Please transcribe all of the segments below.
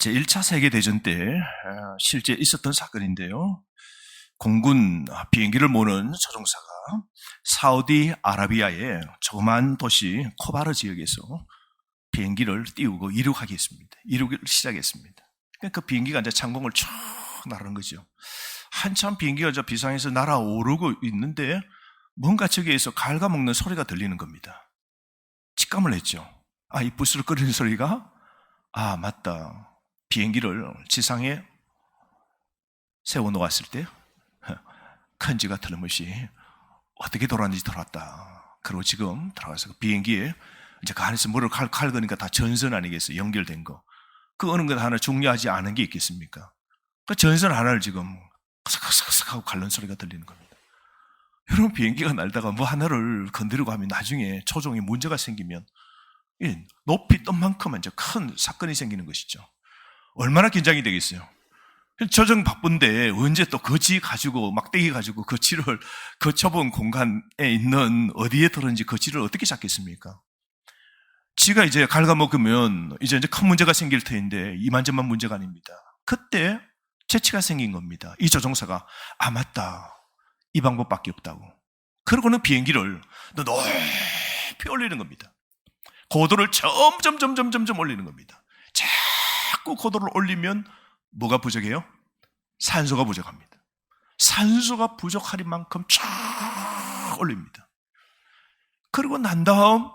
제1차 세계대전 때 실제 있었던 사건인데요. 공군 비행기를 모는 조종사가 사우디아라비아의 조그만 도시 코바르 지역에서 비행기를 띄우고 이륙을 시작했습니다. 그 비행기가 이제 창공을 쭉 나르는 거죠. 한참 비행기가 저 비상에서 날아오르고 있는데 뭔가 저기에서 갉아먹는 소리가 들리는 겁니다. 직감을 했죠. 이 부스럭거리는 소리가 맞다. 비행기를 지상에 세워놓았을 때 큰지가 틀림없이 어떻게 돌았는지 돌았다. 그리고 지금 들어가서 그 비행기에 이제 그 안에서 물을 갈거니까 다 전선 아니겠어요? 연결된 거. 그 어느 것 하나 중요하지 않은 게 있겠습니까? 그 전선 하나를 지금 슥슥슥 하고 갈는 소리가 들리는 겁니다. 여러분, 비행기가 날다가 뭐 하나를 건드리고 하면 나중에 조종에 문제가 생기면 높이 뜬 만큼 이제 큰 사건이 생기는 것이죠. 얼마나 긴장이 되겠어요. 조정 바쁜데 언제 또 거지 가지고 막대기 가지고 거지를 그 좁은 공간에 있는 어디에 들었는지 거지를 어떻게 잡겠습니까? 지가 이제 갉아먹으면 이제 큰 문제가 생길 터인데 이만저만 문제가 아닙니다. 그때 재치가 생긴 겁니다. 이 조종사가 맞다. 이 방법밖에 없다고. 그러고는 비행기를 높이 올리는 겁니다. 고도를 점점 올리는 겁니다. 자꾸 고도를 올리면 뭐가 부족해요? 산소가 부족합니다. 산소가 부족할 만큼 쫙 올립니다. 그리고 난 다음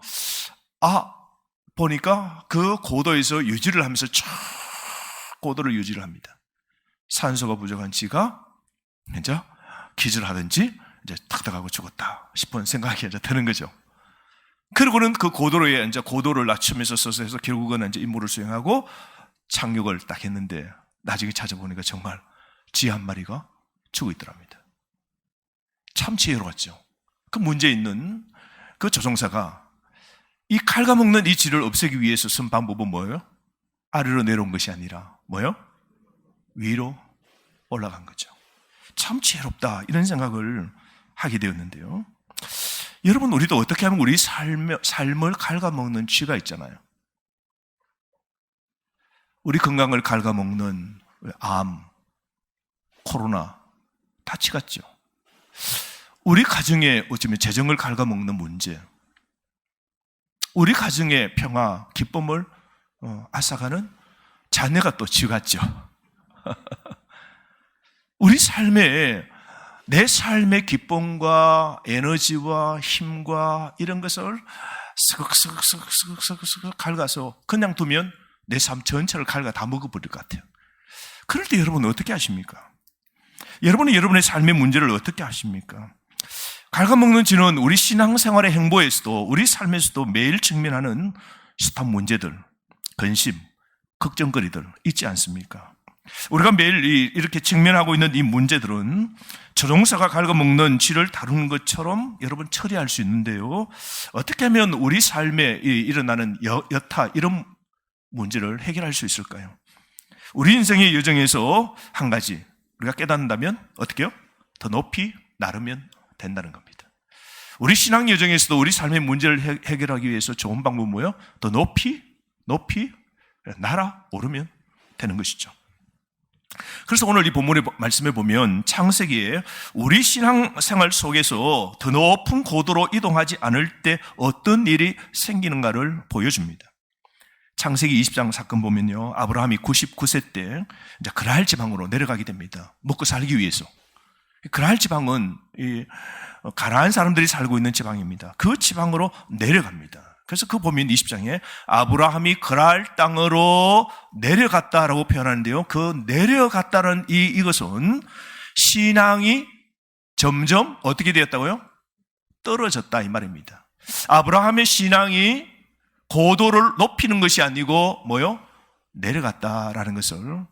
보니까 그 고도에서 유지를 하면서 쫙 고도를 유지를 합니다. 산소가 부족한 지가 이제 기절하든지 이제 탁탁하고 죽었다 싶은 생각이 이제 드는 거죠. 그리고는 그 고도를 낮추면서 서서해서 결국은 이제 임무를 수행하고 착륙을 딱 했는데 나중에 찾아보니까 정말 쥐 한 마리가 죽어 있더랍니다. 참 지혜로웠죠. 그 문제 있는 그 조종사가 이 갉아먹는 이 쥐를 없애기 위해서 쓴 방법은 뭐예요? 아래로 내려온 것이 아니라 뭐예요? 위로 올라간 거죠. 참 지혜롭다 이런 생각을 하게 되었는데요. 여러분, 우리도 어떻게 하면 우리 삶을 갉아먹는 쥐가 있잖아요. 우리 건강을 갉아먹는 암, 코로나 다 쥐 같죠. 우리 가정의 어쩌면 재정을 갉아먹는 문제, 우리 가정의 평화, 기쁨을 앗아가는 자녀가 또 쥐 같죠. 우리 내 삶의 기쁨과 에너지와 힘과 이런 것을 스슥스슥 갉아서 그냥 두면 내 삶 전체를 갉아 다 먹어버릴 것 같아요. 그럴 때 여러분은 어떻게 하십니까? 여러분은 여러분의 삶의 문제를 어떻게 하십니까? 갉아먹는 쥐는 우리 신앙생활의 행보에서도 우리 삶에서도 매일 직면하는 숱한 문제들, 근심, 걱정거리들 있지 않습니까? 우리가 매일 이렇게 직면하고 있는 이 문제들은 조종사가 갉아먹는 쥐를 다루는 것처럼 여러분 처리할 수 있는데요. 어떻게 하면 우리 삶에 일어나는 여타 이런 문제를 해결할 수 있을까요? 우리 인생의 여정에서 한 가지 우리가 깨닫는다면 어떻게 해요? 더 높이 나르면 된다는 겁니다. 우리 신앙 여정에서도 우리 삶의 문제를 해결하기 위해서 좋은 방법은 뭐예요? 더 높이 날아오르면 되는 것이죠. 그래서 오늘 이 본문의 말씀에 보면 창세기에 우리 신앙생활 속에서 더 높은 고도로 이동하지 않을 때 어떤 일이 생기는가를 보여줍니다. 창세기 20장 사건 보면요, 아브라함이 99세 때 이제 그랄 지방으로 내려가게 됩니다. 먹고 살기 위해서. 그랄 지방은 가나안 사람들이 살고 있는 지방입니다. 그 지방으로 내려갑니다. 그래서 그 보면 20장에 아브라함이 그랄 땅으로 내려갔다라고 표현하는데요. 그 내려갔다는 이것은 신앙이 점점 어떻게 되었다고요? 떨어졌다 이 말입니다. 아브라함의 신앙이 고도를 높이는 것이 아니고 뭐요? 내려갔다라는 것을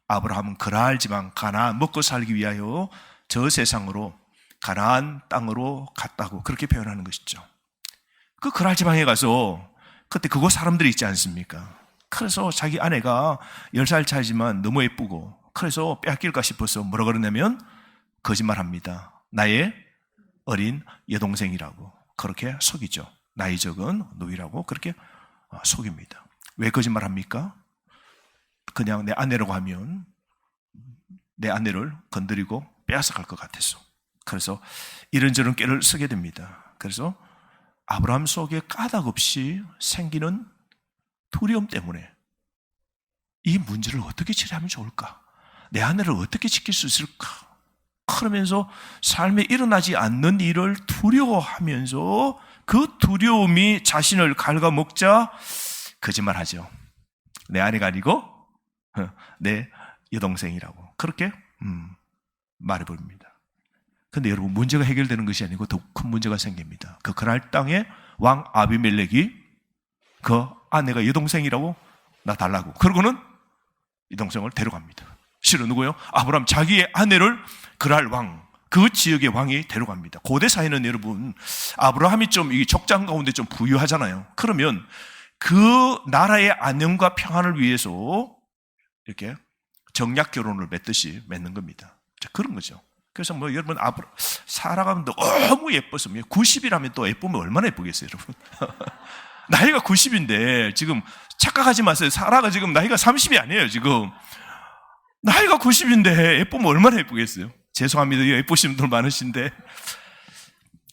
아브라함은 그랄 지방 가나안 먹고 살기 위하여 저 세상으로 가나안 땅으로 갔다고 그렇게 표현하는 것이죠. 그 그랄 지방에 가서 그때 그곳 사람들이 있지 않습니까? 그래서 자기 아내가 10살 차이지만 너무 예쁘고 그래서 빼앗길까 싶어서 뭐라 그러냐면 거짓말합니다. 나의 어린 여동생이라고 그렇게 속이죠. 나이 적은 누이라고 그렇게 속입니다. 왜 거짓말합니까? 그냥 내 아내라고 하면 내 아내를 건드리고 빼앗아갈 것 같아서, 그래서 이런저런 꾀를 쓰게 됩니다. 그래서 아브라함 속에 까닭없이 생기는 두려움 때문에 이 문제를 어떻게 처리하면 좋을까? 내 아내를 어떻게 지킬 수 있을까? 그러면서 삶에 일어나지 않는 일을 두려워하면서 그 두려움이 자신을 갉아먹자 거짓말하죠. 내 아내가 아니고 내 여동생이라고 그렇게 말해버립니다. 근데 여러분, 문제가 해결되는 것이 아니고 더 큰 문제가 생깁니다. 그 그날 땅에 왕 아비멜렉이 그 아내가 여동생이라고 나 달라고, 그러고는 여동생을 데려갑니다. 실은 누구요? 아브라함 자기의 아내를 그랄 왕, 그 지역의 왕이 데려갑니다. 고대 사회는 여러분, 아브라함이 좀 이 족장 가운데 좀 부유하잖아요. 그러면 그 나라의 안녕과 평안을 위해서 이렇게 정략 결혼을 맺듯이 맺는 겁니다. 그런 거죠. 그래서 뭐 여러분, 사라가 너무 예뻐서 90이라면 또 예쁘면 얼마나 예쁘겠어요, 여러분. 나이가 90인데 지금 착각하지 마세요. 사라가 지금 나이가 30이 아니에요. 지금 나이가 90인데 예쁘면 얼마나 예쁘겠어요. 죄송합니다. 예쁘신 분들 많으신데.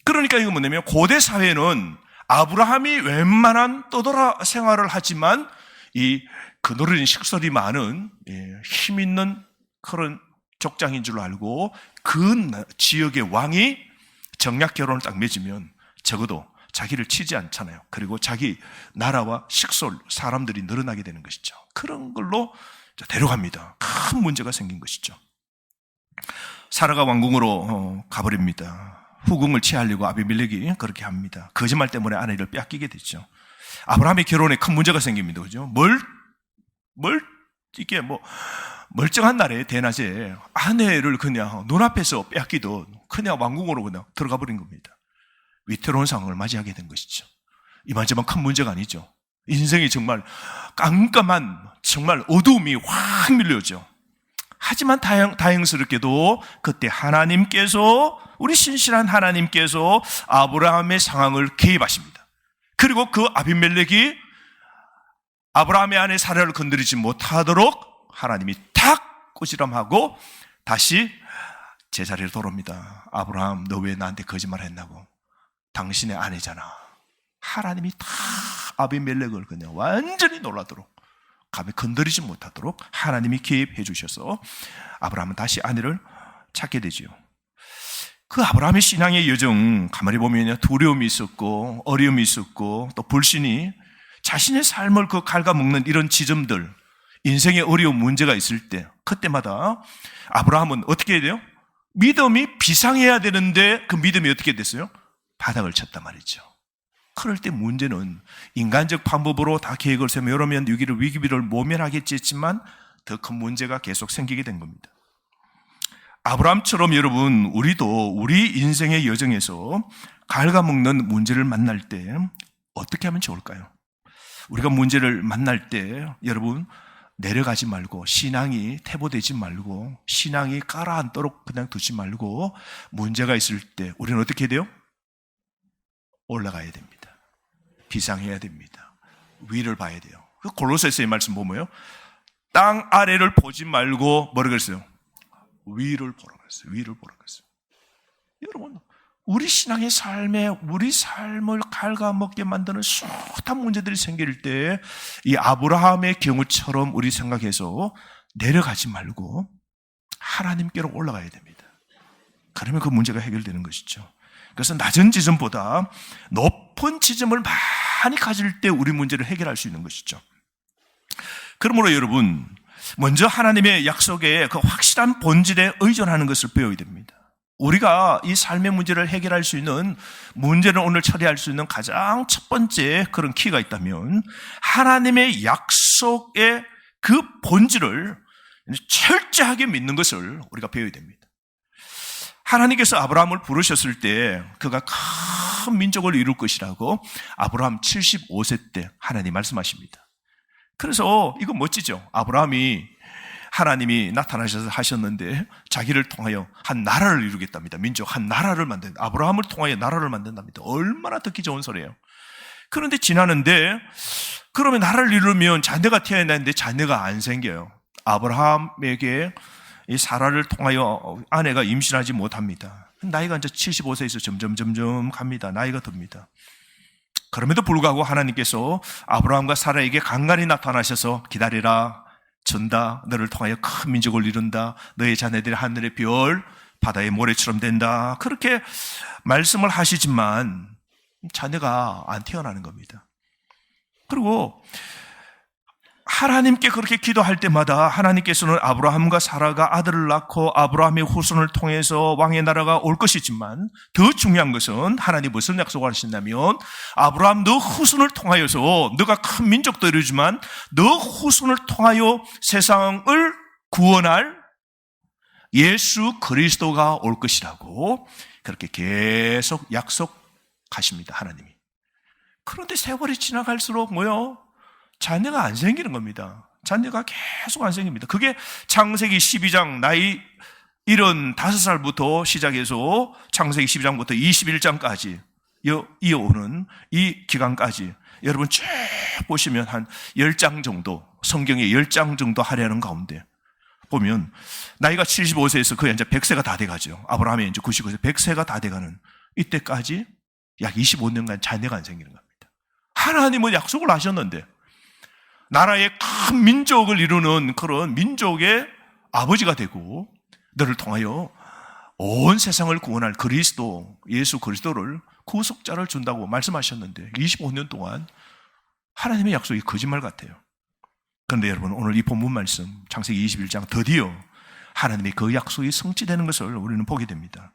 그러니까 이거 뭐냐면, 고대 사회는 아브라함이 웬만한 떠돌아 생활을 하지만 이 그늘은 식설이 많은 힘 있는 그런 족장인 줄 알고 그 지역의 왕이 정략 결혼을 딱 맺으면 적어도 자기를 치지 않잖아요. 그리고 자기 나라와 식솔, 사람들이 늘어나게 되는 것이죠. 그런 걸로 데려갑니다. 큰 문제가 생긴 것이죠. 사라가 왕궁으로 가버립니다. 후궁을 취하려고 아비멜렉이 그렇게 합니다. 거짓말 때문에 아내를 뺏기게 됐죠. 아브라함의 결혼에 큰 문제가 생깁니다. 그죠? 이게 멀쩡한 날에 대낮에 아내를 그냥 눈앞에서 뺏기듯 그냥 왕궁으로 그냥 들어가 버린 겁니다. 위태로운 상황을 맞이하게 된 것이죠. 이만저만 큰 문제가 아니죠. 인생이 정말 깜깜한, 정말 어두움이 확 밀려오죠. 하지만 다행스럽게도 그때 하나님께서, 우리 신실한 하나님께서 아브라함의 상황을 개입하십니다. 그리고 그 아비멜렉이 아브라함의 아내 사라를 건드리지 못하도록 하나님이 탁 꼬시람하고 다시 제자리로 돌아옵니다. 아브라함, 너 왜 나한테 거짓말 했나고? 당신의 아내잖아. 하나님이 다 아비멜렉을 그냥 완전히 놀라도록, 감히 건드리지 못하도록 하나님이 개입해 주셔서 아브라함은 다시 아내를 찾게 되죠. 그 아브라함의 신앙의 여정 가만히 보면 두려움이 있었고 어려움이 있었고 또 불신이 자신의 삶을 그 갉아먹는 이런 지점들, 인생의 어려운 문제가 있을 때 그때마다 아브라함은 어떻게 해야 돼요? 믿음이 비상해야 되는데 그 믿음이 어떻게 됐어요? 바닥을 쳤단 말이죠. 그럴 때 문제는 인간적 방법으로 다 계획을 세우면 이러면 위기를 모면하겠지 했지만 더 큰 문제가 계속 생기게 된 겁니다. 아브라함처럼 여러분, 우리도 우리 인생의 여정에서 갉아먹는 문제를 만날 때 어떻게 하면 좋을까요? 우리가 문제를 만날 때 여러분, 내려가지 말고, 신앙이 퇴보되지 말고, 신앙이 가라앉도록 그냥 두지 말고, 문제가 있을 때 우리는 어떻게 해야 돼요? 올라가야 됩니다. 비상해야 됩니다. 위를 봐야 돼요. 그 골로새서의 말씀 보면요, 땅 아래를 보지 말고 뭐라고 했어요? 위를 보라고 했어요. 위를 보라고 했어요. 여러분, 우리 신앙의 삶에 우리 삶을 갉아먹게 만드는 숱한 문제들이 생길 때 이 아브라함의 경우처럼 우리 생각해서 내려가지 말고 하나님께로 올라가야 됩니다. 그러면 그 문제가 해결되는 것이죠. 그래서 낮은 지점보다 높은 지점을 많이 가질 때 우리 문제를 해결할 수 있는 것이죠. 그러므로 여러분, 먼저 하나님의 약속에 그 확실한 본질에 의존하는 것을 배워야 됩니다. 우리가 이 삶의 문제를 해결할 수 있는, 문제를 오늘 처리할 수 있는 가장 첫 번째 그런 키가 있다면 하나님의 약속의 그 본질을 철저하게 믿는 것을 우리가 배워야 됩니다. 하나님께서 아브라함을 부르셨을 때 그가 큰 민족을 이룰 것이라고 아브라함 75세 때 하나님 말씀하십니다. 그래서 이거 멋지죠? 하나님이 나타나셔서 하셨는데 자기를 통하여 한 나라를 이루겠답니다. 민족 한 나라를 만든다. 아브라함을 통하여 나라를 만든답니다. 얼마나 듣기 좋은 소리예요. 그런데 지나는데, 그러면 나라를 이루면 자녀가 태어나는데 자녀가 안 생겨요. 아브라함에게 이 사라를 통하여 아내가 임신하지 못합니다. 나이가 이제 75세에서 점점 갑니다. 나이가 듭니다. 그럼에도 불구하고 하나님께서 아브라함과 사라에게 간간히 나타나셔서 기다리라, 전다, 너를 통하여 큰 민족을 이룬다, 너의 자녀들이 하늘의 별, 바다의 모래처럼 된다, 그렇게 말씀을 하시지만 자녀가 안 태어나는 겁니다. 그리고 하나님께 그렇게 기도할 때마다 하나님께서는 아브라함과 사라가 아들을 낳고 아브라함의 후손을 통해서 왕의 나라가 올 것이지만 더 중요한 것은 하나님 무슨 약속을 하신다면 아브라함 너 후손을 통하여서 너가 큰 민족도 이루지만 너 후손을 통하여 세상을 구원할 예수 그리스도가 올 것이라고 그렇게 계속 약속하십니다. 하나님이. 그런데 세월이 지나갈수록 뭐요? 자녀가 안 생기는 겁니다. 자녀가 계속 안 생깁니다. 그게 창세기 12장 나이 75살부터 시작해서 창세기 12장부터 21장까지 이어오는 이 기간까지 여러분 쭉 보시면 한 10장 정도, 성경에 10장 정도 하려는 가운데 보면 나이가 75세에서 거의 이제 100세가 다 돼가죠. 아브라함이 이제 99세, 100세가 다 돼가는 이때까지 약 25년간 자녀가 안 생기는 겁니다. 하나님은 약속을 하셨는데 나라의 큰 민족을 이루는 그런 민족의 아버지가 되고 너를 통하여 온 세상을 구원할 그리스도, 예수 그리스도를 구속자를 준다고 말씀하셨는데 25년 동안 하나님의 약속이 거짓말 같아요. 그런데 여러분 오늘 이 본문 말씀 창세기 21장 드디어 하나님의 그 약속이 성취되는 것을 우리는 보게 됩니다.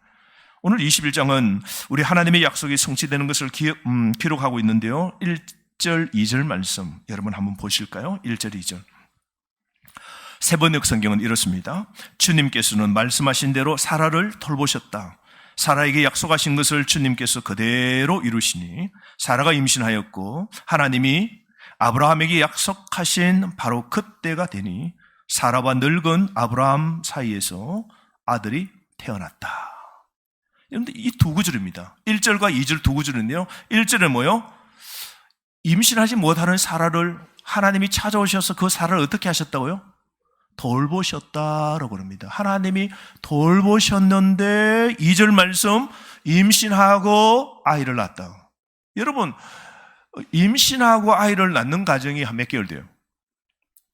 오늘 21장은 우리 하나님의 약속이 성취되는 것을 기록하고 있는데요. 1절, 2절 말씀 여러분 한번 보실까요? 1절, 2절. 세번역 성경은 이렇습니다. 주님께서는 말씀하신 대로 사라를 돌보셨다. 사라에게 약속하신 것을 주님께서 그대로 이루시니 사라가 임신하였고 하나님이 아브라함에게 약속하신 바로 그때가 되니 사라와 늙은 아브라함 사이에서 아들이 태어났다. 그런데 이 두 구절입니다. 1절과 2절 두 구절은요. 1절은 뭐요? 임신하지 못하는 사라를 하나님이 찾아오셔서 그 사라를 어떻게 하셨다고요? 돌보셨다라고 그럽니다. 하나님이 돌보셨는데 2절 말씀 임신하고 아이를 낳았다. 여러분 임신하고 아이를 낳는 과정이 한 몇 개월 돼요?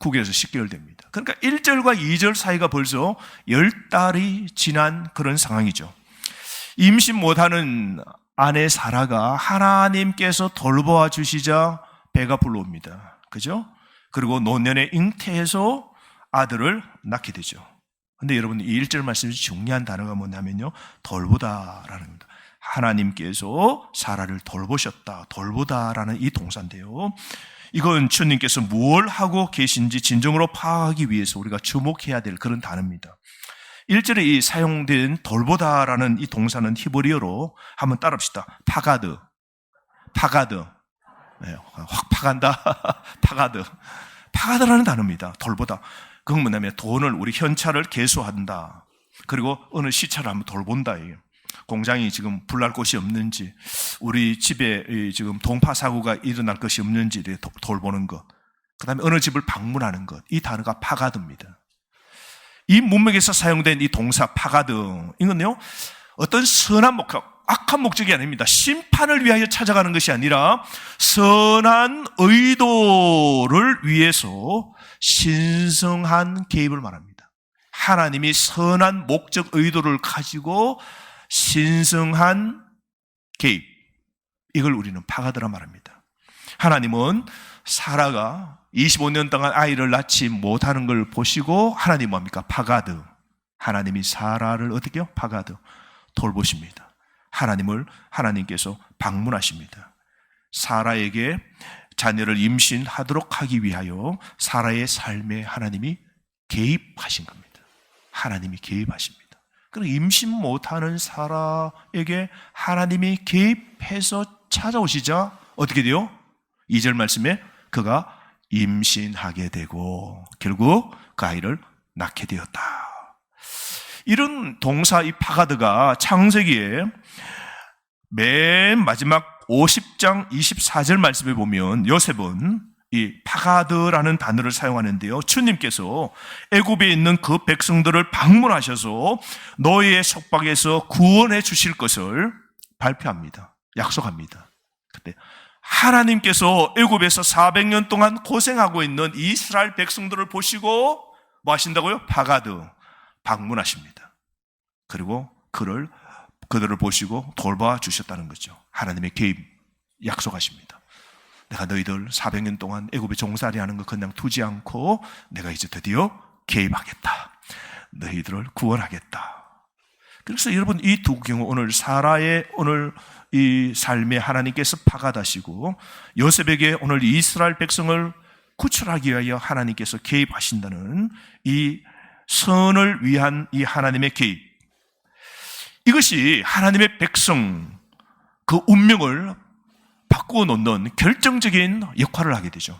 9개월에서 10개월 됩니다. 그러니까 1절과 2절 사이가 벌써 10달이 지난 그런 상황이죠. 임신 못하는 아내 사라가 하나님께서 돌보아 주시자 배가 불러옵니다. 그죠? 그리고 노년에 잉태해서 아들을 낳게 되죠. 근데 여러분 이 1절 말씀이 중요한 단어가 뭐냐면요. 돌보다라는 겁니다. 하나님께서 사라를 돌보셨다. 돌보다라는 이 동사인데요. 이건 주님께서 무엇을 하고 계신지 진정으로 파악하기 위해서 우리가 주목해야 될 그런 단어입니다. 1절에 이 사용된 돌보다라는 이 동사는 히브리어로 한번 따라합시다. 파가드. 네, 확 파간다. 파가드라는 단어입니다. 돌보다. 그건 뭐냐면 돈을 우리 현찰을 계수한다. 그리고 어느 시차를 한번 돌본다. 공장이 지금 불날 곳이 없는지, 우리 집에 지금 동파 사고가 일어날 것이 없는지 돌보는 것. 그 다음에 어느 집을 방문하는 것. 이 단어가 파가드입니다. 이 문맥에서 사용된 이 동사 파가드, 이건요, 어떤 선한 목적, 악한 목적이 아닙니다. 심판을 위하여 찾아가는 것이 아니라 선한 의도를 위해서 신성한 개입을 말합니다. 하나님이 선한 목적 의도를 가지고 신성한 개입, 이걸 우리는 파가드라 말합니다. 하나님은 사라가 25년 동안 아이를 낳지 못하는 걸 보시고 하나님 뭡니까? 파가드. 하나님이 사라를 어떻게 해요? 파가드. 돌보십니다. 하나님께서 방문하십니다. 사라에게 자녀를 임신하도록 하기 위하여 사라의 삶에 하나님이 개입하신 겁니다. 하나님이 개입하십니다. 그리고 임신 못하는 사라에게 하나님이 개입해서 찾아오시자 어떻게 돼요? 2절 말씀에 그가 임신하게 되고 결국 그 아이를 낳게 되었다. 이런 동사 이 파가드가 창세기에 맨 마지막 50장 24절 말씀에 보면 요셉은 이 파가드라는 단어를 사용하는데요. 주님께서 애굽에 있는 그 백성들을 방문하셔서 너희의 속박에서 구원해 주실 것을 발표합니다. 약속합니다. 그때 하나님께서 애굽에서 400년 동안 고생하고 있는 이스라엘 백성들을 보시고 뭐 하신다고요? 파가드, 방문하십니다. 그리고 그들을 보시고 돌봐 주셨다는 거죠. 하나님의 개입 약속하십니다. 내가 너희들 400년 동안 애굽에 종살이 하는 거 그냥 두지 않고 내가 이제 드디어 개입하겠다. 너희들을 구원하겠다. 그래서 여러분 이 두 경우 오늘 사라의 오늘 이 삶에 하나님께서 파가다시고 요셉에게 오늘 이스라엘 백성을 구출하기 위하여 하나님께서 개입하신다는 이 선을 위한 이 하나님의 개입. 이것이 하나님의 백성 그 운명을 바꾸어 놓는 결정적인 역할을 하게 되죠.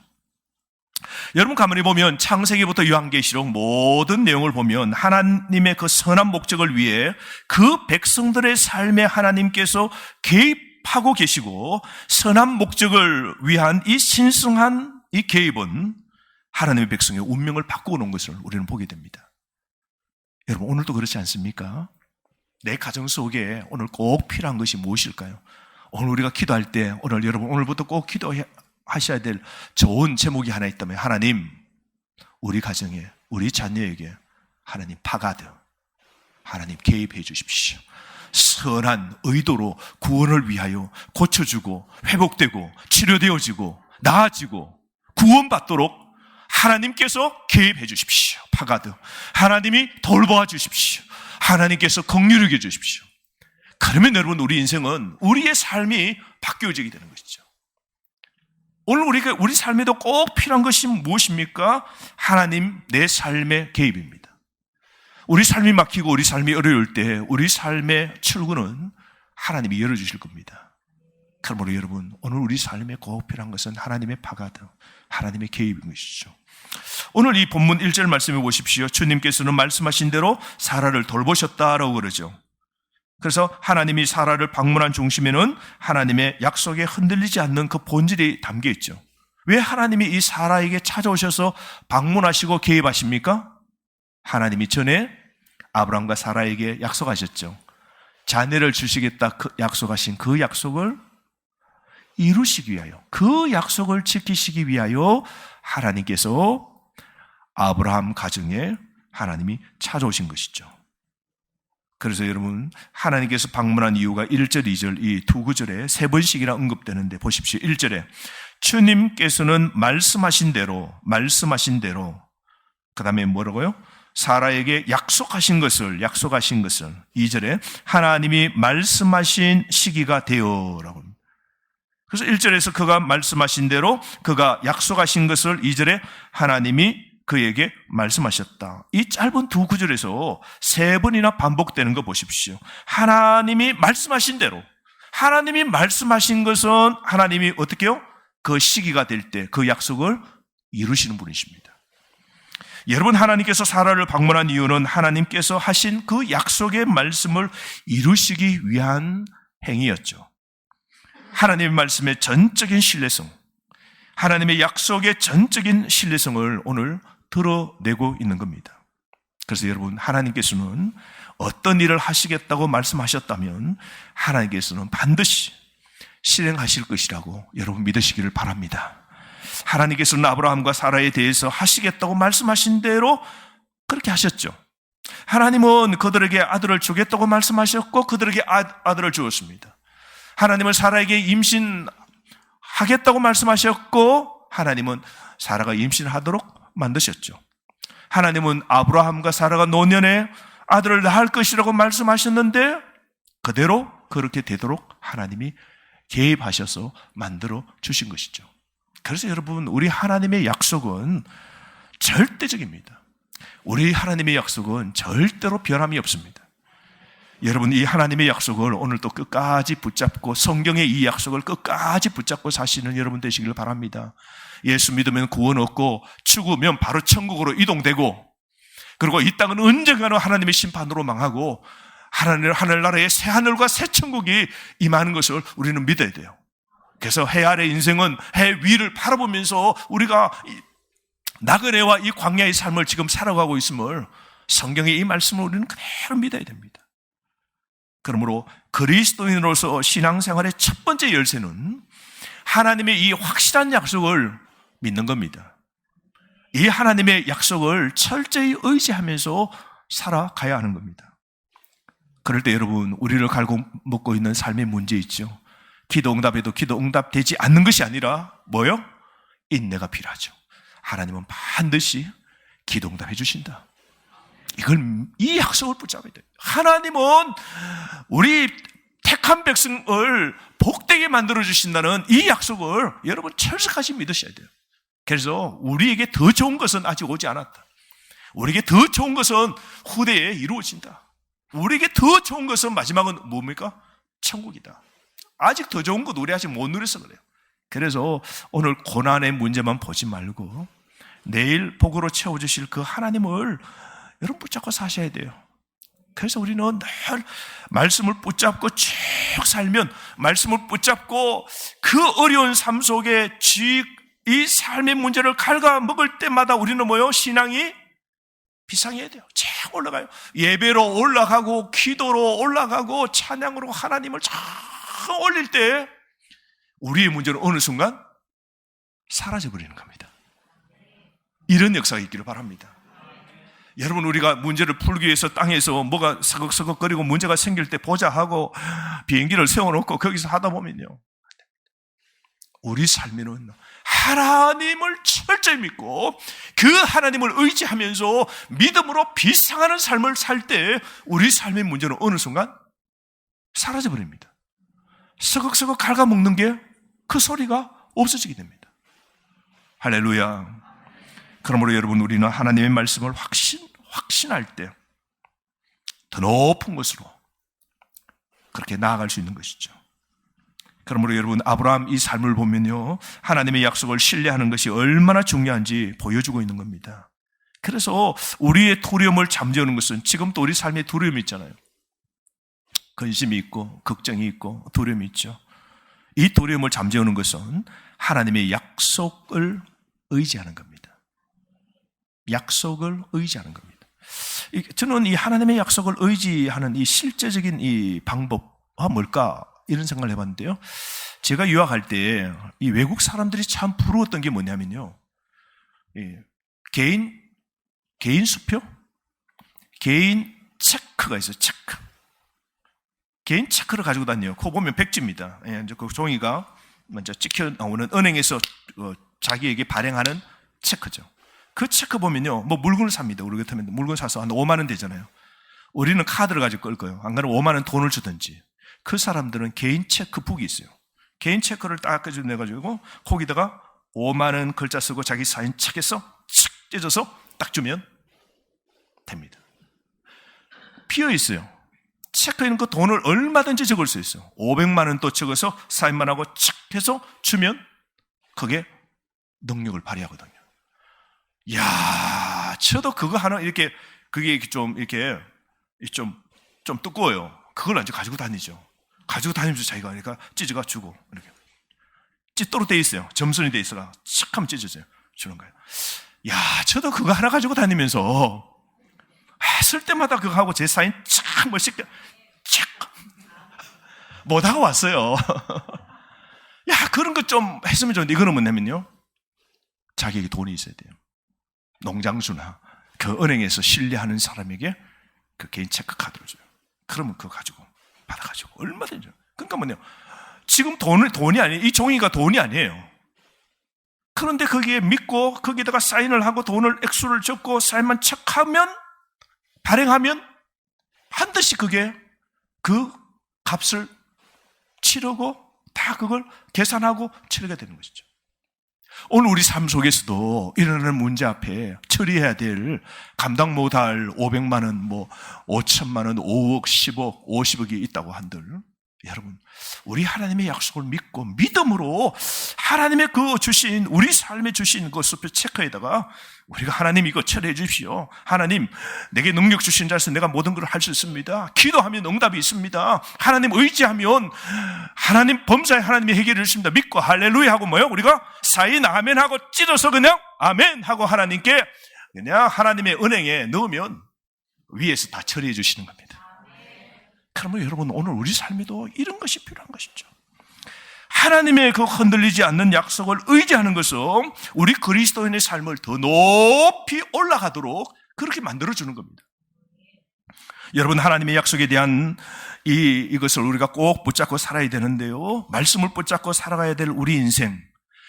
여러분 가만히 보면 창세기부터 요한계시록 모든 내용을 보면 하나님의 그 선한 목적을 위해 그 백성들의 삶에 하나님께서 개입하고 계시고 선한 목적을 위한 이 신성한 이 개입은 하나님의 백성의 운명을 바꾸어 놓은 것을 우리는 보게 됩니다. 여러분 오늘도 그렇지 않습니까? 내 가정 속에 오늘 꼭 필요한 것이 무엇일까요? 오늘 우리가 기도할 때 오늘 여러분 오늘부터 꼭 기도하셔야 될 좋은 제목이 하나 있다면 하나님 우리 가정에 우리 자녀에게 하나님 파가드 하나님 개입해 주십시오. 선한 의도로 구원을 위하여 고쳐주고 회복되고 치료되어지고 나아지고 구원받도록 하나님께서 개입해 주십시오. 파가드 하나님이 돌보아 주십시오. 하나님께서 긍휼히 여겨 주십시오. 그러면 여러분 우리 인생은 우리의 삶이 바뀌어지게 되는 것이죠. 오늘 우리 삶에도 꼭 필요한 것이 무엇입니까? 하나님 내 삶의 개입입니다. 우리 삶이 막히고 우리 삶이 어려울 때 우리 삶의 출구는 하나님이 열어주실 겁니다. 그러므로 여러분 오늘 우리 삶에 꼭 필요한 것은 하나님의 파가드, 하나님의 개입인 것이죠. 오늘 이 본문 1절 말씀해 보십시오. 주님께서는 말씀하신 대로 사라를 돌보셨다라고 그러죠. 그래서 하나님이 사라를 방문한 중심에는 하나님의 약속에 흔들리지 않는 그 본질이 담겨 있죠. 왜 하나님이 이 사라에게 찾아오셔서 방문하시고 개입하십니까? 하나님이 전에 아브라함과 사라에게 약속하셨죠. 자녀를 주시겠다 약속하신 그 약속을 이루시기 위하여 그 약속을 지키시기 위하여 하나님께서 아브라함 가정에 하나님이 찾아오신 것이죠. 그래서 여러분 하나님께서 방문한 이유가 1절, 2절 이 두 구절에 세 번씩이나 언급되는데 보십시오. 1절에 주님께서는 말씀하신 대로 그 다음에 뭐라고요? 사라에게 약속하신 것을 2절에 하나님이 말씀하신 시기가 되어라고 합니다. 그래서 1절에서 그가 말씀하신 대로 그가 약속하신 것을 2절에 하나님이 그에게 말씀하셨다. 이 짧은 두 구절에서 세 번이나 반복되는 거 보십시오. 하나님이 말씀하신 대로 하나님이 말씀하신 것은 하나님이 어떻게 해요? 그 시기가 될 때 그 약속을 이루시는 분이십니다. 여러분 하나님께서 사라를 방문한 이유는 하나님께서 하신 그 약속의 말씀을 이루시기 위한 행위였죠. 하나님의 말씀의 전적인 신뢰성, 하나님의 약속의 전적인 신뢰성을 오늘 드러내고 있는 겁니다. 그래서 여러분 하나님께서는 어떤 일을 하시겠다고 말씀하셨다면 하나님께서는 반드시 실행하실 것이라고 여러분 믿으시기를 바랍니다. 하나님께서는 아브라함과 사라에 대해서 하시겠다고 말씀하신 대로 그렇게 하셨죠. 하나님은 그들에게 아들을 주겠다고 말씀하셨고 그들에게 아들을 주었습니다. 하나님은 사라에게 임신하겠다고 말씀하셨고 하나님은 사라가 임신하도록 만드셨죠. 하나님은 아브라함과 사라가 노년에 아들을 낳을 것이라고 말씀하셨는데 그대로 그렇게 되도록 하나님이 개입하셔서 만들어 주신 것이죠. 그래서 여러분 우리 하나님의 약속은 절대적입니다. 우리 하나님의 약속은 절대로 변함이 없습니다. 여러분 이 하나님의 약속을 오늘도 끝까지 붙잡고 성경의 이 약속을 끝까지 붙잡고 사시는 여러분 되시기를 바랍니다. 예수 믿으면 구원 얻고 죽으면 바로 천국으로 이동되고 그리고 이 땅은 언젠가는 하나님의 심판으로 망하고 하늘나라의 새 하늘과 새 천국이 임하는 것을 우리는 믿어야 돼요. 그래서 해 아래 인생은 해 위를 바라보면서 우리가 나그네와 이 광야의 삶을 지금 살아가고 있음을 성경의 이 말씀을 우리는 그대로 믿어야 됩니다. 그러므로 그리스도인으로서 신앙생활의 첫 번째 열쇠는 하나님의 이 확실한 약속을 믿는 겁니다. 이 하나님의 약속을 철저히 의지하면서 살아가야 하는 겁니다. 그럴 때 여러분, 우리를 갈고 먹고 있는 삶의 문제 있죠. 기도 응답에도 기도 응답되지 않는 것이 아니라 뭐요? 인내가 필요하죠. 하나님은 반드시 기도 응답해 주신다. 이 약속을 붙잡아야 돼요. 하나님은 우리 택한 백성을 복되게 만들어 주신다는 이 약속을 여러분 철석하게 믿으셔야 돼요. 그래서 우리에게 더 좋은 것은 아직 오지 않았다. 우리에게 더 좋은 것은 후대에 이루어진다. 우리에게 더 좋은 것은 마지막은 뭡니까? 천국이다. 아직 더 좋은 것 우리 아직 못 누려서 그래요. 그래서 오늘 고난의 문제만 보지 말고 내일 복으로 채워주실 그 하나님을 여러분 붙잡고 사셔야 돼요. 그래서 우리는 늘 말씀을 붙잡고 쭉 살면, 말씀을 붙잡고 그 어려운 삶 속에 이 삶의 문제를 갉아먹을 때마다 우리는 뭐요? 신앙이 비상해야 돼요. 쫙 올라가요. 예배로 올라가고 기도로 올라가고 찬양으로 하나님을 쫙 올릴 때 우리의 문제는 어느 순간 사라져버리는 겁니다. 이런 역사가 있기를 바랍니다. 여러분, 우리가 문제를 풀기 위해서 땅에서 뭐가 서걱서걱거리고 문제가 생길 때 보자 하고 비행기를 세워놓고 거기서 하다 보면요, 우리 삶에는 하나님을 철저히 믿고 그 하나님을 의지하면서 믿음으로 비상하는 삶을 살 때 우리 삶의 문제는 어느 순간 사라져버립니다. 서걱서걱 갉아먹는 게 그 소리가 없어지게 됩니다. 할렐루야. 그러므로 여러분, 우리는 하나님의 말씀을 확신할 때 더 높은 것으로 그렇게 나아갈 수 있는 것이죠. 그러므로 여러분, 아브라함 이 삶을 보면요, 하나님의 약속을 신뢰하는 것이 얼마나 중요한지 보여주고 있는 겁니다. 그래서 우리의 두려움을 잠재우는 것은, 지금도 우리 삶에 두려움이 있잖아요. 근심이 있고 걱정이 있고 두려움이 있죠. 이 두려움을 잠재우는 것은 하나님의 약속을 의지하는 겁니다. 약속을 의지하는 겁니다. 저는 이 하나님의 약속을 의지하는 이 실제적인 이 방법은 뭘까? 이런 생각을 해봤는데요. 제가 유학할 때 이 외국 사람들이 참 부러웠던 게 뭐냐면요, 개인 수표? 개인 체크가 있어요. 체크. 개인 체크를 가지고 다녀요. 그거 보면 백지입니다. 이제 그 종이가 먼저 찍혀 나오는 은행에서 자기에게 발행하는 체크죠. 그 체크 보면요, 뭐 물건을 삽니다. 우리 같으면 물건 사서 한 5만 원 되잖아요. 우리는 카드를 가지고 끌 거예요. 안 그러면 5만 원 돈을 주든지. 그 사람들은 개인 체크북이 있어요. 개인 체크를 딱 내가지고 거기다가 5만 원 글자 쓰고 자기 사인 책에서 칙 찢어서 딱 주면 됩니다. 비어 있어요. 체크에 있는 그 돈을 얼마든지 적을 수 있어요. 500만 원 또 적어서 사인만 하고 칙 해서 주면 그게 능력을 발휘하거든요. 이야, 저도 그거 하나 이렇게, 그게 좀 두꺼워요. 그걸 이제 가지고 다니죠. 가지고 다니면서 자기가 그러니까 찢어가 주고, 이렇게 찢도록 돼 있어요. 점선이 돼 있어라. 칙 하면 찢어져요. 주는 거예요. 야, 저도 그거 하나 가지고 다니면서 쓸 때마다 그거 하고 제 사인 참 멋있게 착 못하고 왔어요. 야, 그런 거 좀 했으면 좋은데, 이거는 뭐냐면요, 자기에게 돈이 있어야 돼요. 농장주나 그 은행에서 신뢰하는 사람에게 그 개인 체크 카드를 줘요. 그러면 그거 가지고 받아가지고 얼마든지. 그러니까 뭐냐, 지금 돈이 아니에요. 이 종이가 돈이 아니에요. 그런데 거기에 믿고 거기다가 사인을 하고 돈을 액수를 적고 사인만 척하면, 발행하면 반드시 그게 그 값을 치르고 다 그걸 계산하고 치르게 되는 것이죠. 오늘 우리 삶 속에서도 일어나는 문제 앞에 처리해야 될, 감당 못할 500만 원, 뭐 5천만 원, 5억, 10억, 50억이 있다고 한들 여러분, 우리 하나님의 약속을 믿고 믿음으로 하나님의 그 주신 우리 삶에 주신 그 수표 체크에다가 우리가 하나님 이거 처리해 주십시오. 하나님 내게 능력 주신 자에서 내가 모든 걸 할 수 있습니다. 기도하면 응답이 있습니다. 하나님 의지하면 하나님 범사에 하나님이 해결해 주십니다. 믿고 할렐루야 하고 뭐요? 우리가 사인 아멘 하고 찢어서 그냥 아멘 하고 하나님께 그냥 하나님의 은행에 넣으면 위에서 다 처리해 주시는 겁니다. 그러면 여러분 오늘 우리 삶에도 이런 것이 필요한 것이죠. 하나님의 그 흔들리지 않는 약속을 의지하는 것은 우리 그리스도인의 삶을 더 높이 올라가도록 그렇게 만들어주는 겁니다. 여러분 하나님의 약속에 대한 이것을 우리가 꼭 붙잡고 살아야 되는데요. 말씀을 붙잡고 살아가야 될 우리 인생,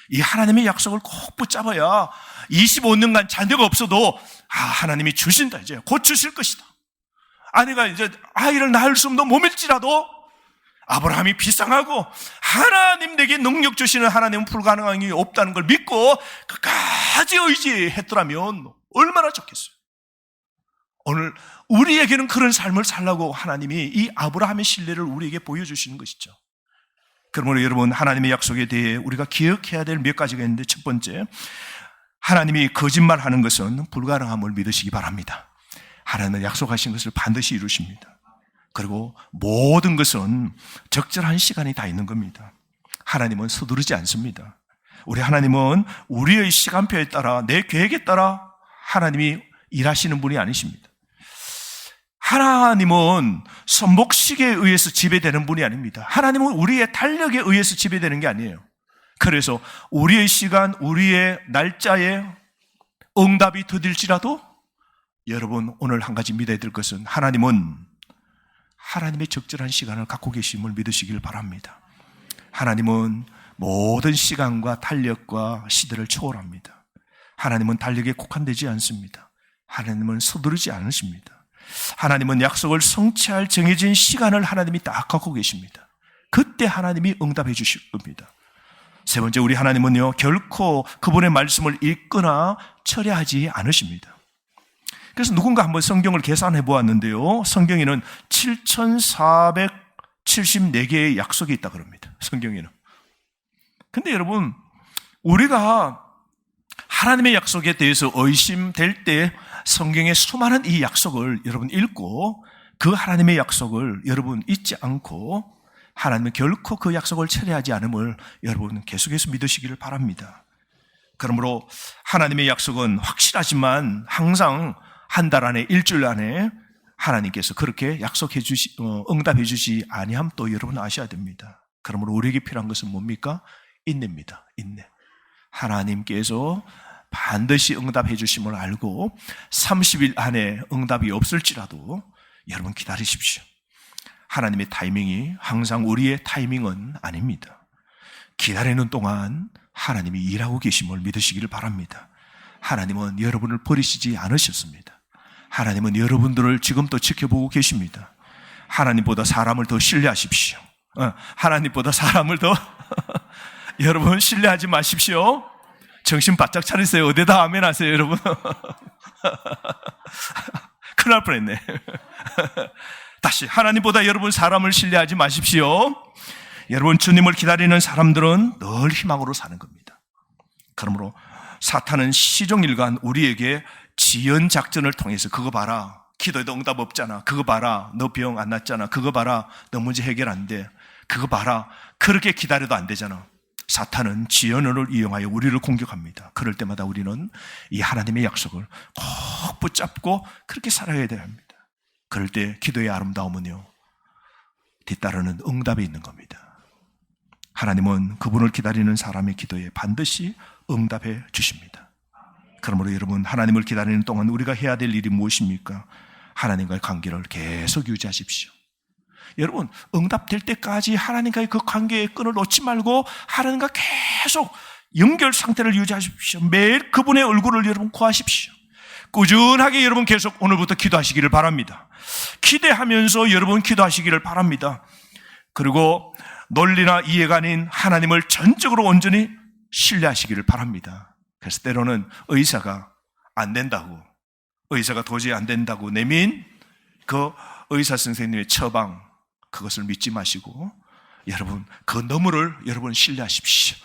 이 하나님의 약속을 꼭 붙잡아야 25년간 자녀가 없어도 하나님이 주신다, 이제 곧 주실 것이다. 아내가 이제 아이를 낳을 수 없는 몸일지라도 아브라함이 비상하고 하나님 내게 능력 주시는 하나님은 불가능한 게 없다는 걸 믿고 끝까지 의지했더라면 얼마나 좋겠어요. 오늘 우리에게는 그런 삶을 살라고 하나님이 이 아브라함의 신뢰를 우리에게 보여주시는 것이죠. 그러므로 여러분 하나님의 약속에 대해 우리가 기억해야 될 몇 가지가 있는데, 첫 번째, 하나님이 거짓말하는 것은 불가능함을 믿으시기 바랍니다. 하나님은 약속하신 것을 반드시 이루십니다. 그리고 모든 것은 적절한 시간이 다 있는 겁니다. 하나님은 서두르지 않습니다. 우리 하나님은 우리의 시간표에 따라, 내 계획에 따라 하나님이 일하시는 분이 아니십니다. 하나님은 선복식에 의해서 지배되는 분이 아닙니다. 하나님은 우리의 탄력에 의해서 지배되는 게 아니에요. 그래서 우리의 시간, 우리의 날짜에 응답이 더딜지라도 여러분 오늘 한 가지 믿어야 될 것은 하나님은 하나님의 적절한 시간을 갖고 계심을 믿으시길 바랍니다. 하나님은 모든 시간과 탄력과 시대를 초월합니다. 하나님은 탄력에 국한되지 않습니다. 하나님은 서두르지 않으십니다. 하나님은 약속을 성취할 정해진 시간을 하나님이 딱 갖고 계십니다. 그때 하나님이 응답해 주실 겁니다. 세 번째, 우리 하나님은요 결코 그분의 말씀을 읽거나 철회하지 않으십니다. 그래서 누군가 한번 성경을 계산해 보았는데요, 성경에는 7,474개의 약속이 있다 그럽니다. 성경에는. 근데 여러분, 우리가 하나님의 약속에 대해서 의심될 때 성경의 수많은 이 약속을 여러분 읽고 그 하나님의 약속을 여러분 잊지 않고 하나님은 결코 그 약속을 철회하지 않음을 여러분 계속해서 믿으시기를 바랍니다. 그러므로 하나님의 약속은 확실하지만 항상 한 달 안에, 일주일 안에 하나님께서 그렇게 응답해 주시 아니함 또 여러분 아셔야 됩니다. 그러므로 우리에게 필요한 것은 뭡니까? 인내입니다. 인내. 하나님께서 반드시 응답해 주심을 알고 30일 안에 응답이 없을지라도 여러분 기다리십시오. 하나님의 타이밍이 항상 우리의 타이밍은 아닙니다. 기다리는 동안 하나님이 일하고 계심을 믿으시기를 바랍니다. 하나님은 여러분을 버리시지 않으셨습니다. 하나님은 여러분들을 지금도 지켜보고 계십니다. 하나님보다 사람을 더 신뢰하십시오. 하나님보다 사람을 더 여러분 신뢰하지 마십시오. 정신 바짝 차리세요. 어디다 아멘 하세요, 여러분. 큰일 날 뻔했네. 다시, 하나님보다 여러분 사람을 신뢰하지 마십시오. 여러분 주님을 기다리는 사람들은 늘 희망으로 사는 겁니다. 그러므로 사탄은 시종일관 우리에게 지연 작전을 통해서 그거 봐라, 기도에도 응답 없잖아, 그거 봐라, 너 병 안 났잖아, 그거 봐라, 너 문제 해결 안 돼, 그거 봐라, 그렇게 기다려도 안 되잖아. 사탄은 지연을 이용하여 우리를 공격합니다. 그럴 때마다 우리는 이 하나님의 약속을 꼭 붙잡고 그렇게 살아야 돼야 합니다. 그럴 때 기도의 아름다움은요 뒤따르는 응답이 있는 겁니다. 하나님은 그분을 기다리는 사람의 기도에 반드시 응답해 주십니다. 그러므로 여러분 하나님을 기다리는 동안 우리가 해야 될 일이 무엇입니까? 하나님과의 관계를 계속 유지하십시오. 여러분 응답될 때까지 하나님과의 그 관계의 끈을 놓지 말고 하나님과 계속 연결 상태를 유지하십시오. 매일 그분의 얼굴을 여러분 구하십시오. 꾸준하게 여러분 계속 오늘부터 기도하시기를 바랍니다. 기대하면서 여러분 기도하시기를 바랍니다. 그리고 논리나 이해가 아닌 하나님을 전적으로 온전히 신뢰하시기를 바랍니다. 그래서 때로는 의사가 안 된다고, 의사가 도저히 안 된다고 내민 그 의사 선생님의 처방, 그것을 믿지 마시고 여러분 그 너머를 여러분 신뢰하십시오.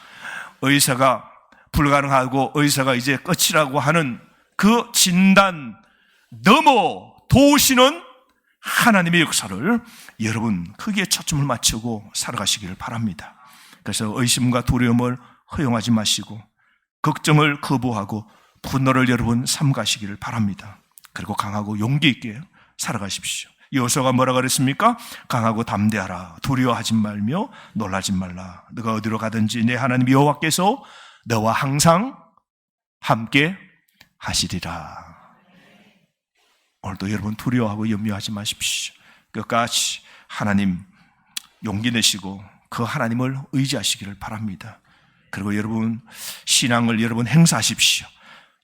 의사가 불가능하고 의사가 이제 끝이라고 하는 그 진단 넘어 도우시는 하나님의 역사를 여러분 크게 초점을 맞추고 살아가시기를 바랍니다. 그래서 의심과 두려움을 허용하지 마시고 걱정을 거부하고 분노를 여러분 삼가시기를 바랍니다. 그리고 강하고 용기 있게 살아가십시오. 여호수아가 뭐라 그랬습니까? 강하고 담대하라. 두려워하지 말며 놀라지 말라. 너가 어디로 가든지 내 하나님 여호와께서 너와 항상 함께 하시리라. 오늘도 여러분 두려워하고 염려하지 마십시오. 끝까지 하나님 용기 내시고 그 하나님을 의지하시기를 바랍니다. 그리고 여러분 신앙을 여러분 행사하십시오.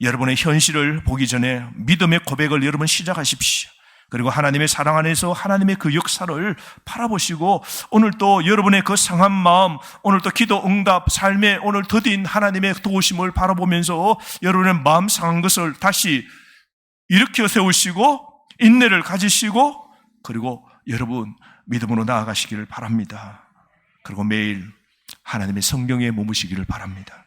여러분의 현실을 보기 전에 믿음의 고백을 여러분 시작하십시오. 그리고 하나님의 사랑 안에서 하나님의 그 역사를 바라보시고 오늘 또 여러분의 그 상한 마음, 오늘 또 기도 응답, 삶에 오늘 더딘 하나님의 도우심을 바라보면서 여러분의 마음 상한 것을 다시 일으켜 세우시고 인내를 가지시고 그리고 여러분 믿음으로 나아가시기를 바랍니다. 그리고 매일 하나님의 성경에 머무시기를 바랍니다.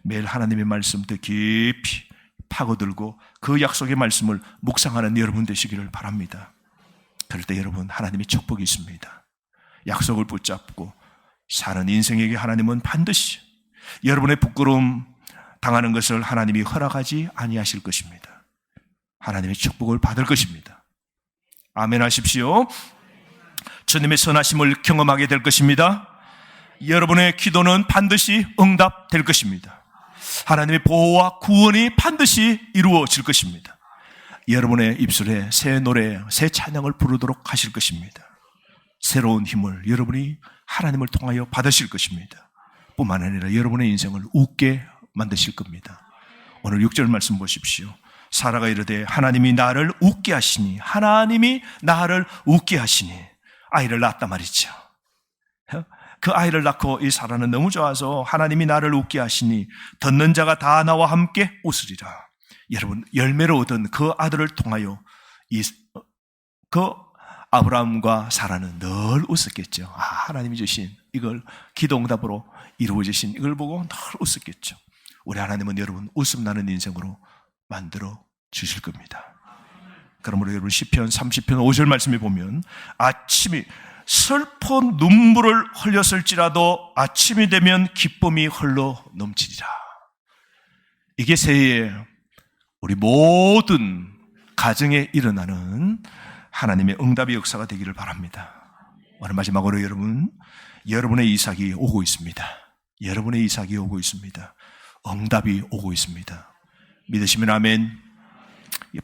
매일 하나님의 말씀도 깊이 파고들고 그 약속의 말씀을 묵상하는 여러분 되시기를 바랍니다. 그럴 때 여러분 하나님의 축복이 있습니다. 약속을 붙잡고 사는 인생에게 하나님은 반드시 여러분의 부끄러움 당하는 것을 하나님이 허락하지 아니하실 것입니다. 하나님의 축복을 받을 것입니다. 아멘 하십시오. 주님의 선하심을 경험하게 될 것입니다. 여러분의 기도는 반드시 응답될 것입니다. 하나님의 보호와 구원이 반드시 이루어질 것입니다. 여러분의 입술에 새 노래, 새 찬양을 부르도록 하실 것입니다. 새로운 힘을 여러분이 하나님을 통하여 받으실 것입니다. 뿐만 아니라 여러분의 인생을 웃게 만드실 겁니다. 오늘 6절 말씀 보십시오. 사라가 이르되 하나님이 나를 웃게 하시니, 하나님이 나를 웃게 하시니 아이를 낳았단 말이죠. 그 아이를 낳고 이 사라는 너무 좋아서 하나님이 나를 웃게 하시니 듣는 자가 다 나와 함께 웃으리라. 여러분 열매를 얻은 그 아들을 통하여 그 아브라함과 사라는 늘 웃었겠죠. 하나님이 주신 이걸 기도응답으로 이루어지신 이걸 보고 늘 웃었겠죠. 우리 하나님은 여러분 웃음 나는 인생으로 만들어 주실 겁니다. 그러므로 여러분 시편 30편 5절 말씀에 보면 아침이 슬퍼 눈물을 흘렸을지라도 아침이 되면 기쁨이 흘러 넘치리라. 이게 새해에 우리 모든 가정에 일어나는 하나님의 응답의 역사가 되기를 바랍니다. 오늘 마지막으로 여러분의 이삭이 오고 있습니다. 여러분의 이삭이 오고 있습니다. 응답이 오고 있습니다. 믿으시면 아멘.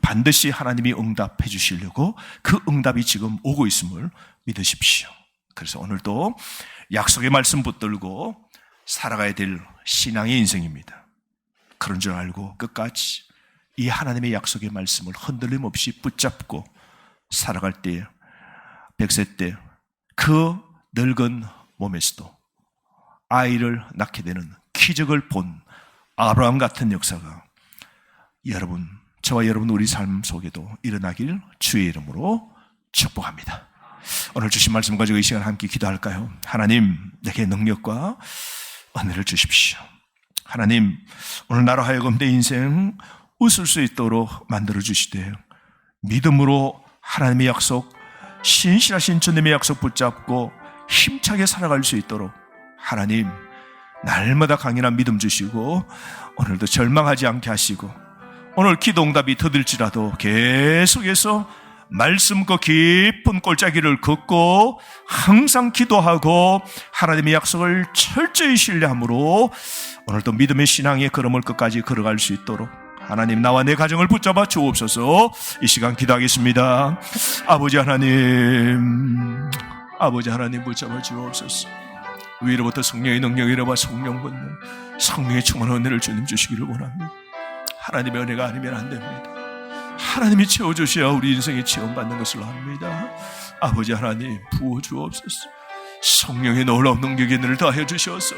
반드시 하나님이 응답해 주시려고 그 응답이 지금 오고 있음을 믿으십시오. 그래서 오늘도 약속의 말씀 붙들고 살아가야 될 신앙의 인생입니다. 그런 줄 알고 끝까지 이 하나님의 약속의 말씀을 흔들림 없이 붙잡고 살아갈 때 100세 때 그 늙은 몸에서도 아이를 낳게 되는 기적을 본 아브라함 같은 역사가 저와 여러분 우리 삶 속에도 일어나길 주의 이름으로 축복합니다. 오늘 주신 말씀 가지고 이 시간 함께 기도할까요? 하나님, 내게 능력과 은혜를 주십시오. 하나님, 오늘 나로 하여금 내 인생 웃을 수 있도록 만들어 주시되 믿음으로 하나님의 약속, 신실하신 주님의 약속 붙잡고 힘차게 살아갈 수 있도록 하나님 날마다 강인한 믿음 주시고 오늘도 절망하지 않게 하시고 오늘 기도 응답이 더딜지라도 계속해서 말씀 그 깊은 골짜기를 걷고 항상 기도하고 하나님의 약속을 철저히 신뢰함으로 오늘도 믿음의 신앙의 걸음을 끝까지 걸어갈 수 있도록 하나님 나와 내 가정을 붙잡아 주옵소서. 이 시간 기도하겠습니다. 아버지 하나님 붙잡아 주옵소서. 위로부터 성령의 능력이 일어나 성령 권능, 성령의 충만한 은혜를 주님 주시기를 원합니다. 하나님의 은혜가 아니면 안 됩니다. 하나님이 채워주셔야 우리 인생이 체험받는 것을 압니다. 아버지 하나님 부어주옵소서. 성령의 놀라운 능력의 은혜를 더하여 주셔서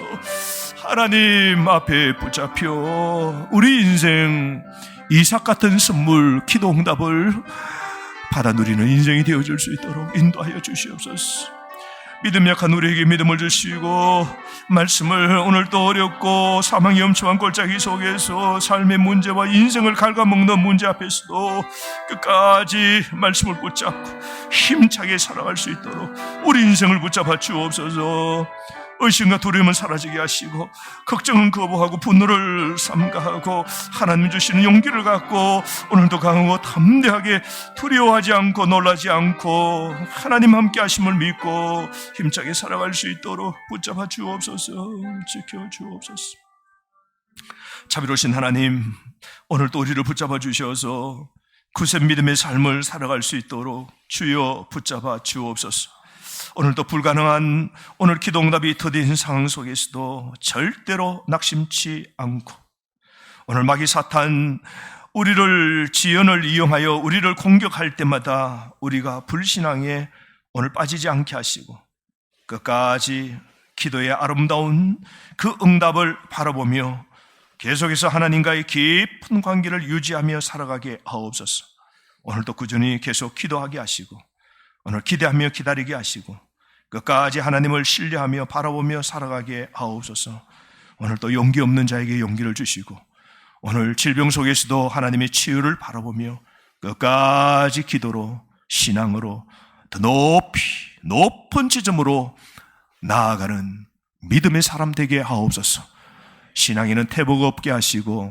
하나님 앞에 붙잡혀 우리 인생 이삭 같은 선물 기도 응답을 받아 누리는 인생이 되어줄 수 있도록 인도하여 주시옵소서. 믿음 약한 우리에게 믿음을 주시고 말씀을 오늘도 어렵고 사망이 엄청한 골짜기 속에서 삶의 문제와 인생을 갉아먹는 문제 앞에서도 끝까지 말씀을 붙잡고 힘차게 살아갈 수 있도록 우리 인생을 붙잡아 주옵소서. 의심과 두려움은 사라지게 하시고 걱정은 거부하고 분노를 삼가하고 하나님 주시는 용기를 갖고 오늘도 강하고 담대하게 두려워하지 않고 놀라지 않고 하나님 함께 하심을 믿고 힘차게 살아갈 수 있도록 붙잡아 주옵소서. 지켜 주옵소서. 자비로우신 하나님, 오늘도 우리를 붙잡아 주셔서 굳센 믿음의 삶을 살아갈 수 있도록 주여 붙잡아 주옵소서. 오늘도 불가능한 오늘 기도응답이 더딘 상황 속에서도 절대로 낙심치 않고 오늘 마귀 사탄 우리를 지연을 이용하여 우리를 공격할 때마다 우리가 불신앙에 오늘 빠지지 않게 하시고 끝까지 기도의 아름다운 그 응답을 바라보며 계속해서 하나님과의 깊은 관계를 유지하며 살아가게 하옵소서. 오늘도 꾸준히 계속 기도하게 하시고 오늘 기대하며 기다리게 하시고 끝까지 하나님을 신뢰하며 바라보며 살아가게 하옵소서. 오늘 또 용기 없는 자에게 용기를 주시고 오늘 질병 속에서도 하나님의 치유를 바라보며 끝까지 기도로 신앙으로 더 높은 지점으로 나아가는 믿음의 사람 되게 하옵소서. 신앙에는 태복 없게 하시고